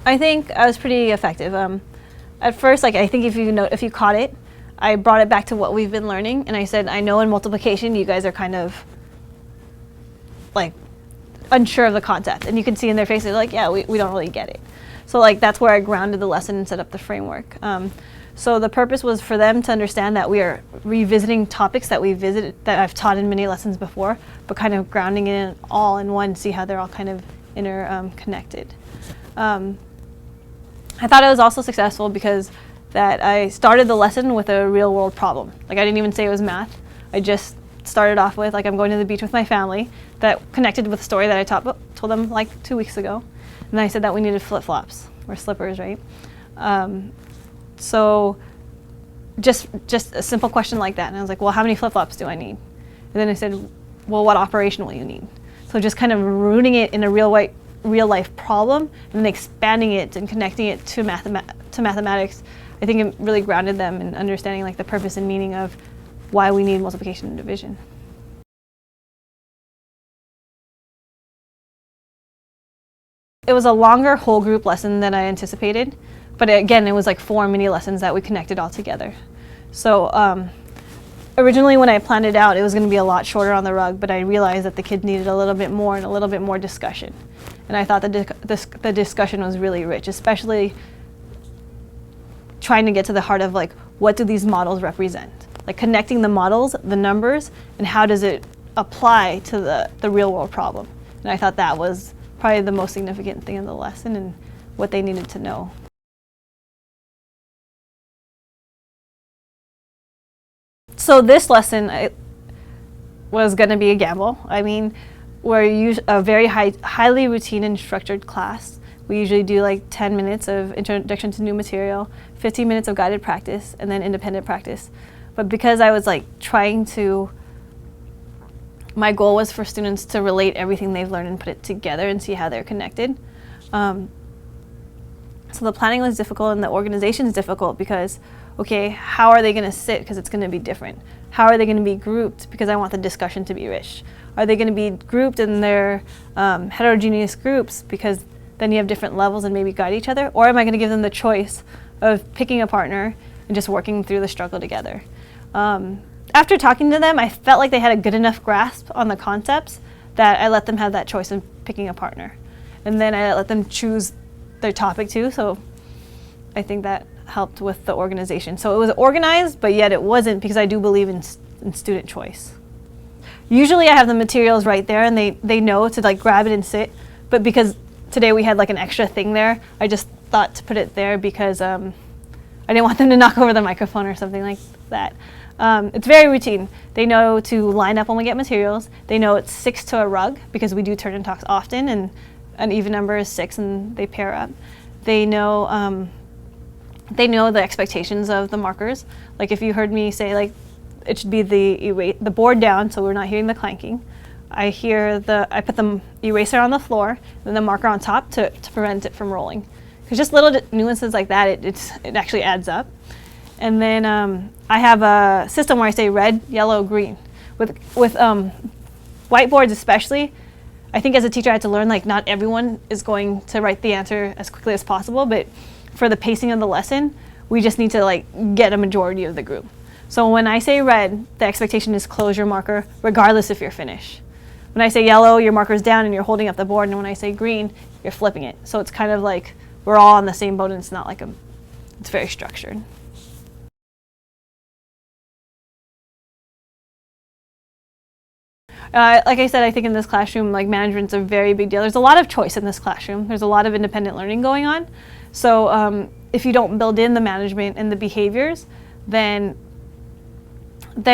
I think I was pretty effective. At first, like, I think if you caught it, I brought it back to what we've been learning, and I said, I know in multiplication you guys are kind of like unsure of the concept, and you can see in their faces like, yeah, we don't really get it. So like that's where I grounded the lesson and set up the framework. So the purpose was for them to understand that we are revisiting topics that that I've taught in many lessons before, but kind of grounding it all in one, see how they're all kind of interconnected. I thought it was also successful because that I started the lesson with a real world problem. Like I didn't even say it was math. I just started off with like I'm going to the beach with my family, that connected with a story that I told them like 2 weeks ago. And I said that we needed flip-flops or slippers, right? So just a simple question like that. And I was like, well, how many flip-flops do I need? And then I said, well, what operation will you need? So just kind of rooting it in a real life problem and then expanding it and connecting it to mathematics. I think it really grounded them in understanding like the purpose and meaning of why we need multiplication and division. It was a longer whole group lesson than I anticipated, but again, it was like 4 mini lessons that we connected all together. So originally when I planned it out, it was going to be a lot shorter on the rug, but I realized that the kids needed a little bit more and a little bit more discussion. And I thought the discussion was really rich, especially trying to get to the heart of like, what do these models represent? Like connecting the models, the numbers, and how does it apply to the real world problem? And I thought that was probably the most significant thing in the lesson and what they needed to know. So this lesson was going to be a gamble. I mean, we're a very highly routine and structured class. We usually do like 10 minutes of introduction to new material, 15 minutes of guided practice, and then independent practice. But because I was like my goal was for students to relate everything they've learned and put it together and see how they're connected. So the planning was difficult and the organization is difficult because, okay, how are they going to sit? Because it's going to be different. How are they going to be grouped? Because I want the discussion to be rich. Are they going to be grouped in their heterogeneous groups? Because then you have different levels and maybe guide each other. Or am I going to give them the choice of picking a partner and just working through the struggle together? After talking to them, I felt like they had a good enough grasp on the concepts that I let them have that choice of picking a partner. And then I let them choose their topic too, so I think that helped with the organization. So it was organized, but yet it wasn't, because I do believe in student choice. Usually I have the materials right there and they know to like grab it and sit, but because today we had like an extra thing there, I just thought to put it there because I didn't want them to knock over the microphone or something like that. It's very routine. They know to line up when we get materials. They know it's 6 to a rug because we do turn and talks often, and an even number is 6 and they pair up. They know the expectations of the markers. Like if you heard me say like it should be the board down so we're not hearing the clanking. I put the eraser on the floor and the marker on top to prevent it from rolling. Because just little nuances like that, it actually adds up. And then I have a system where I say red, yellow, green. With whiteboards especially, I think as a teacher I had to learn like not everyone is going to write the answer as quickly as possible, but for the pacing of the lesson, we just need to like get a majority of the group. So when I say red, the expectation is close your marker regardless if you're finished. When I say yellow, your marker's down and you're holding up the board, and when I say green, you're flipping it. So it's kind of like we're all on the same boat and it's not like it's very structured. Like I said, I think in this classroom, like management's a very big deal. There's a lot of choice in this classroom. There's a lot of independent learning going on. So if you don't build in the management and the behaviors, then I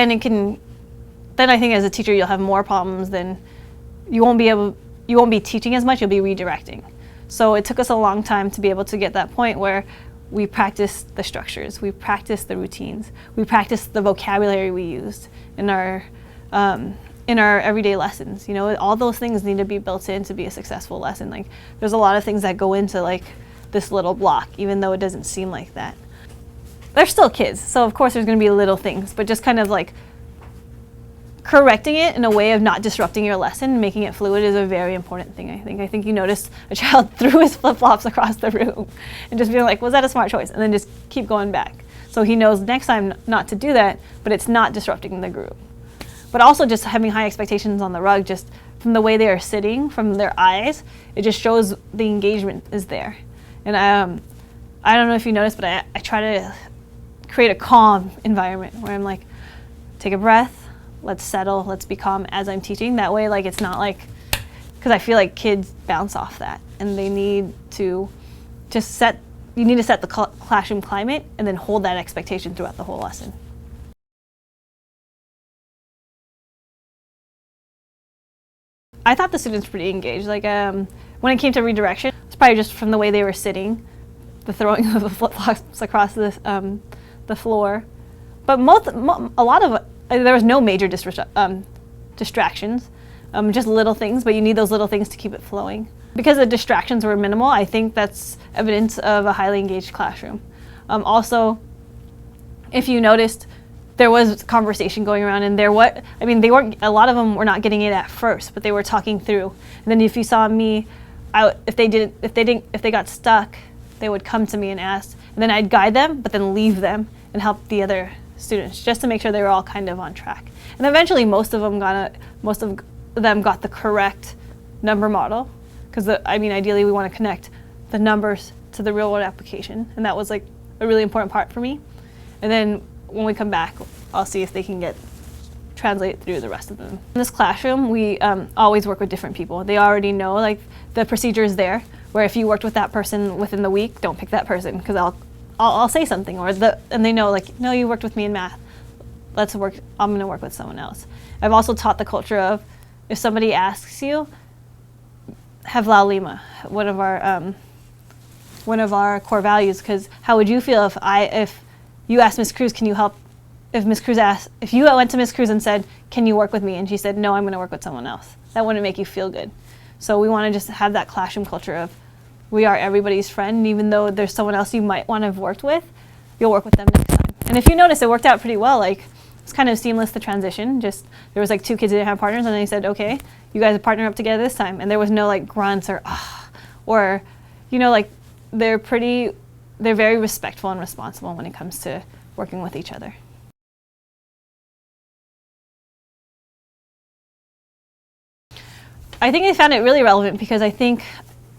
think as a teacher you'll have more problems. Then you won't be teaching as much. You'll be redirecting. So it took us a long time to be able to get that point where we practiced the structures, we practiced the routines, we practiced the vocabulary we used in our everyday lessons. You know, all those things need to be built in to be a successful lesson. Like there's a lot of things that go into like this little block, even though it doesn't seem like that. They're still kids, so of course there's going to be little things, but just kind of like correcting it in a way of not disrupting your lesson, making it fluid is a very important thing, I think. I think you noticed a child threw his flip-flops across the room and just being like, was that a smart choice? And then just keep going back. So he knows next time not to do that, but it's not disrupting the group. But also just having high expectations on the rug, just from the way they are sitting, from their eyes, it just shows the engagement is there. And I don't know if you noticed, but I try to create a calm environment where I'm like, take a breath, let's settle, let's be calm as I'm teaching. That way, like, it's not like, because I feel like kids bounce off that and they need to just you need to set the classroom climate and then hold that expectation throughout the whole lesson. I thought the students were pretty engaged. Like when it came to redirection, it's probably just from the way they were sitting, the throwing of the flip-flops across the floor. But a lot of there was no major distractions, just little things. But you need those little things to keep it flowing. Because the distractions were minimal, I think that's evidence of a highly engaged classroom. Also, if you noticed, there was conversation going around, and a lot of them were not getting it at first, but they were talking through. And then if you saw me, if they got stuck, they would come to me and ask, and then I'd guide them, but then leave them and help the other students just to make sure they were all kind of on track. And eventually, most of them got the correct number model, because ideally we want to connect the numbers to the real world application, and that was like a really important part for me. And then when we come back, I'll see if they can translate through the rest of them. In this classroom, we always work with different people. They already know, like, the procedure is there, where if you worked with that person within the week, don't pick that person, because I'll say something, and they know, like, no, you worked with me in math. I'm going to work with someone else. I've also taught the culture of, if somebody asks you, have La Lima, one of our core values, because how would you feel if you asked Ms. Cruz, can you help? If you went to Ms. Cruz and said, can you work with me? And she said, no, I'm going to work with someone else. That wouldn't make you feel good. So we want to just have that classroom culture of, we are everybody's friend, and even though there's someone else you might want to have worked with, you'll work with them next time. And if you notice, it worked out pretty well. Like, it's kind of seamless, the transition. Just, there was like 2 kids that didn't have partners, and they said, okay, you guys partner up together this time. And there was no like grunts or like, they're very respectful and responsible when it comes to working with each other. I think I found it really relevant because I think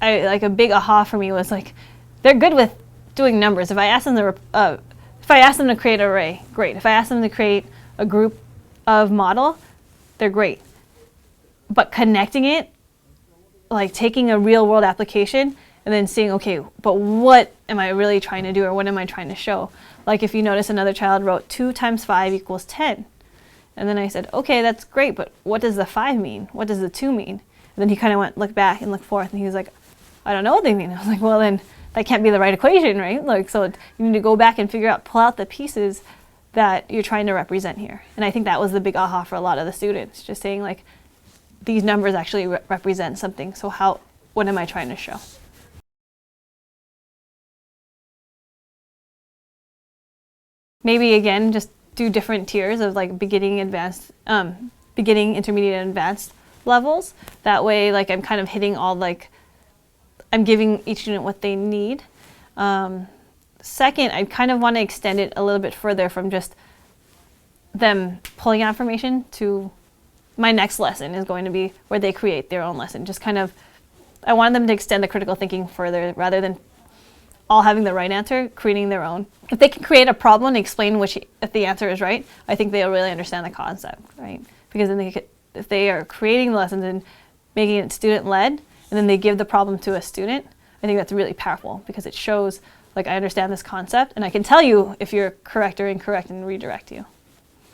a big aha for me was like, they're good with doing numbers. If I ask them to create an array, great. If I ask them to create a group of model, they're great. But connecting it, like taking a real world application and then seeing, okay, but what am I really trying to do, or what am I trying to show? Like if you notice, another child wrote 2 times 5 equals 10. And then I said, okay, that's great, but what does the 5 mean? What does the 2 mean? And then he kind of looked back and looked forth, and he was like, I don't know what they mean. I was like, well, then that can't be the right equation, right? Like, so you need to go back and pull out the pieces that you're trying to represent here. And I think that was the big aha for a lot of the students, just saying like, these numbers actually represent something. So what am I trying to show? Maybe again, just do different tiers of like beginning, intermediate, and advanced levels. That way, like I'm kind of hitting all I'm giving each student what they need. Second, I kind of want to extend it a little bit further from just them pulling out information to my next lesson is going to be where they create their own lesson. Just kind of, I want them to extend the critical thinking further rather than all having the right answer, creating their own. If they can create a problem and explain if the answer is right, I think they'll really understand the concept, right? Because then if they are creating the lessons and making it student-led, and then they give the problem to a student, I think that's really powerful because it shows, like, I understand this concept and I can tell you if you're correct or incorrect and redirect you.